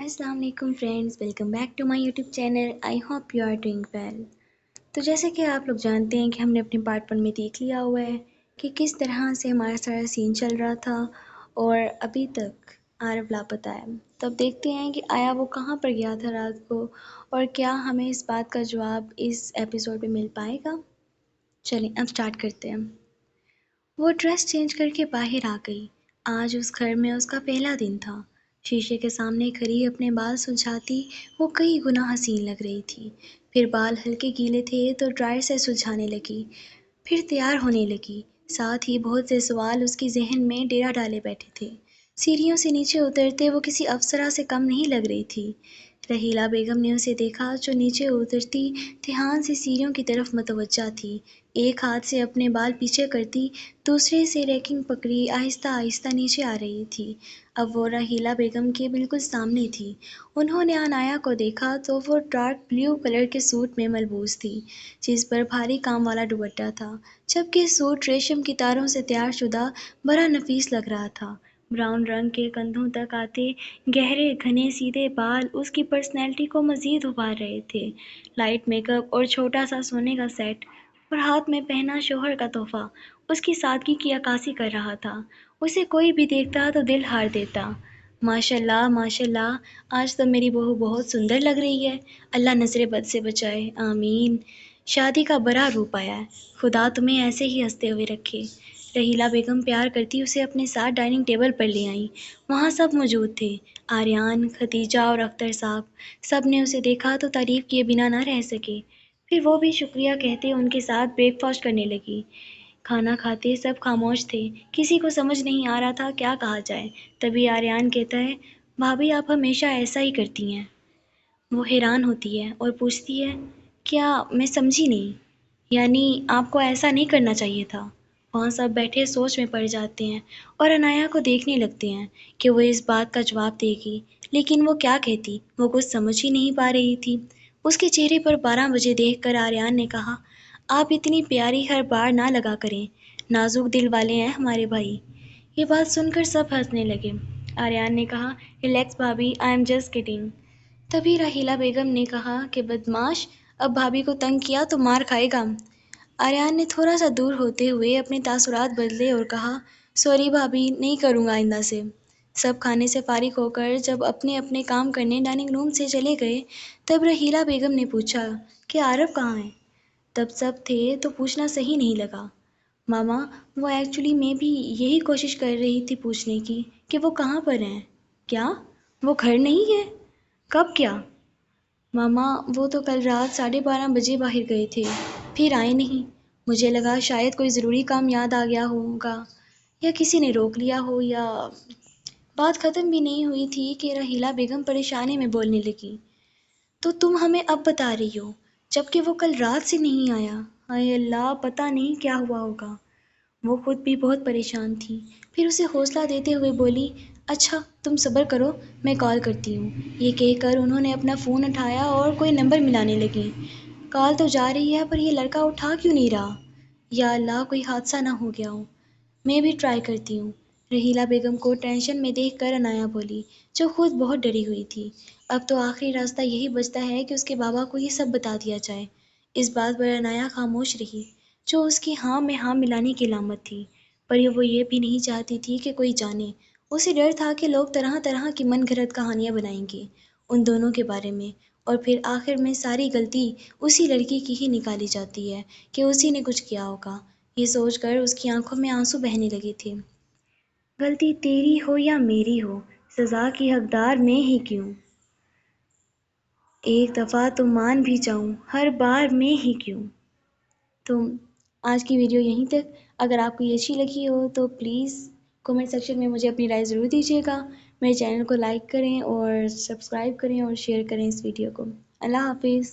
अस्सलाम वालेकुम friends, welcome back to my YouTube channel. I hope you are doing well. तो जैसे कि आप लोग जानते हैं कि हमने अपने पार्ट 1 में देख लिया हुआ है कि किस तरह से हमारा सारा सीन चल रहा था और अभी तक आरव लापता है। तो अब देखते हैं कि आया वो कहाँ पर गया था रात को और क्या हमें इस बात का जवाब इस एपिसोड में मिल पाएगा। चलें अब स्टार्ट करते हैं। वो ड्रेस चेंज करके बाहर आ गई। आज उस घर में उसका पहला दिन था। शीशे के सामने खड़ी अपने बाल सुलझाती वो कई गुना हसीन लग रही थी। फिर बाल हल्के गीले थे तो ड्रायर से सुलझाने लगी। फिर तैयार होने लगी। साथ ही बहुत से सवाल उसके जहन में डेरा डाले बैठे थे। सीढ़ियों से नीचे उतरते वो किसी अप्सरा से कम नहीं लग रही थी। रहीला बेगम ने उसे देखा जो नीचे उतरती ध्यान से सीढ़ियों की तरफ मतवज्जा थी। एक हाथ से अपने बाल पीछे करती दूसरे से रैकिंग पकड़ी आहिस्ता आहिस्ता नीचे आ रही थी। अब वो रहीला बेगम के बिल्कुल सामने थी। उन्होंने अनाया को देखा तो वो डार्क ब्लू कलर के सूट में मलबूस थी जिस पर भारी काम वाला दुपट्टा था, जबकि सूट रेशम की तारों से तैयार शुदा बड़ा नफीस लग रहा था। ब्राउन रंग के कंधों तक आते गहरे घने सीधे बाल उसकी पर्सनैलिटी को मजीद उभार रहे थे। लाइट मेकअप और छोटा सा सोने का सेट और हाथ में पहना शोहर का तोहफा उसकी सादगी की अक्कासी कर रहा था। उसे कोई भी देखता तो दिल हार देता। माशाल्लाह माशाल्लाह, आज तो मेरी बहू बहुत सुंदर लग रही है। अल्लाह नजरे बद से बचाए, आमीन। शादी का बड़ा रूप आया है, खुदा तुम्हें ऐसे ही हंसते हुए रखे। रहीला बेगम प्यार करती उसे अपने साथ डाइनिंग टेबल पर ले आई। वहाँ सब मौजूद थे, आर्यान, खदीजा और अख्तर साहब। सब ने उसे देखा तो तारीफ किए बिना न रह सके। फिर वो भी शुक्रिया कहते उनके साथ ब्रेकफास्ट करने लगी। खाना खाते सब खामोश थे, किसी को समझ नहीं आ रहा था क्या कहा जाए। तभी आर्यान कहता है, भाभी आप हमेशा ऐसा ही करती हैं। वो हैरान होती है और पूछती है, क्या? मैं समझी नहीं। यानी आपको ऐसा नहीं करना चाहिए था। वहाँ सब बैठे सोच में पड़ जाते हैं और अनाया को देखने लगते हैं कि वो इस बात का जवाब देगी, लेकिन वो क्या कहती वो कुछ समझ ही नहीं पा रही थी। उसके चेहरे पर 12 बजे देखकर आर्यान ने कहा, आप इतनी प्यारी हर बार ना लगा करें, नाजुक दिल वाले हैं हमारे भाई। ये बात सुनकर सब हंसने लगे। आर्यान ने कहा, रिलैक्स भाभी, आई एम जस्ट किडिंग। तभी राहिला बेगम ने कहा कि बदमाश, अब भाभी को तंग किया तो मार खाएगा। आर्यान ने थोड़ा सा दूर होते हुए अपने तासुरात बदले और कहा, सॉरी भाभी, नहीं करूँगा आइंदा से। सब खाने से फारिग होकर जब अपने अपने काम करने डाइनिंग रूम से चले गए तब रहीला बेगम ने पूछा कि आरव कहाँ है। तब सब थे तो पूछना सही नहीं लगा। मामा, वो एक्चुअली मैं भी यही कोशिश कर रही थी पूछने की कि वो कहाँ पर हैं। क्या? वो घर नहीं है? कब क्या? मामा, वो तो कल रात 12:30 बजे बाहर गए थे, फिर आए नहीं। मुझे लगा शायद कोई ज़रूरी काम याद आ गया होगा या किसी ने रोक लिया हो या... बात ख़त्म भी नहीं हुई थी कि रहीला बेगम परेशानी में बोलने लगी। तो तुम हमें अब बता रही हो, जबकि वो कल रात से नहीं आया। हाय अल्लाह, पता नहीं क्या हुआ होगा। वो खुद भी बहुत परेशान थी। फिर उसे हौसला देते हुए बोली, अच्छा तुम सब्र करो, मैं कॉल करती हूँ। ये कहकर उन्होंने अपना फ़ोन उठाया और कोई नंबर मिलाने लगी। कॉल तो जा रही है पर ये लड़का उठा क्यों नहीं रहा? या अल्लाह, कोई हादसा ना हो गया हो। मैं भी ट्राई करती हूँ। रहीला बेगम को टेंशन में देख कर अनाया बोली, जो खुद बहुत डरी हुई थी। अब तो आखिरी रास्ता यही बचता है कि उसके बाबा को ये सब बता दिया जाए। इस बात पर अनाया खामोश रही, जो उसकी हाँ में हाँ मिलाने की लामत थी। पर वो ये भी नहीं चाहती थी कि कोई जाने। उसे डर था कि लोग तरह तरह की मन घड़त कहानियाँ बनाएंगे उन दोनों के बारे में, और फिर आखिर में सारी गलती उसी लड़की की ही निकाली जाती है कि उसी ने कुछ किया होगा। ये सोचकर उसकी आंखों में आंसू बहने लगे थे। गलती तेरी हो या मेरी हो, सज़ा की हकदार मैं ही क्यों? एक दफ़ा तो मान भी जाऊं, हर बार मैं ही क्यों? तो आज की वीडियो यहीं तक। अगर आपको ये अच्छी लगी हो तो प्लीज़ कमेंट सेक्शन में मुझे अपनी राय ज़रूर दीजिएगा। मेरे चैनल को लाइक करें और सब्सक्राइब करें और शेयर करें इस वीडियो को। अल्लाह हाफिज़।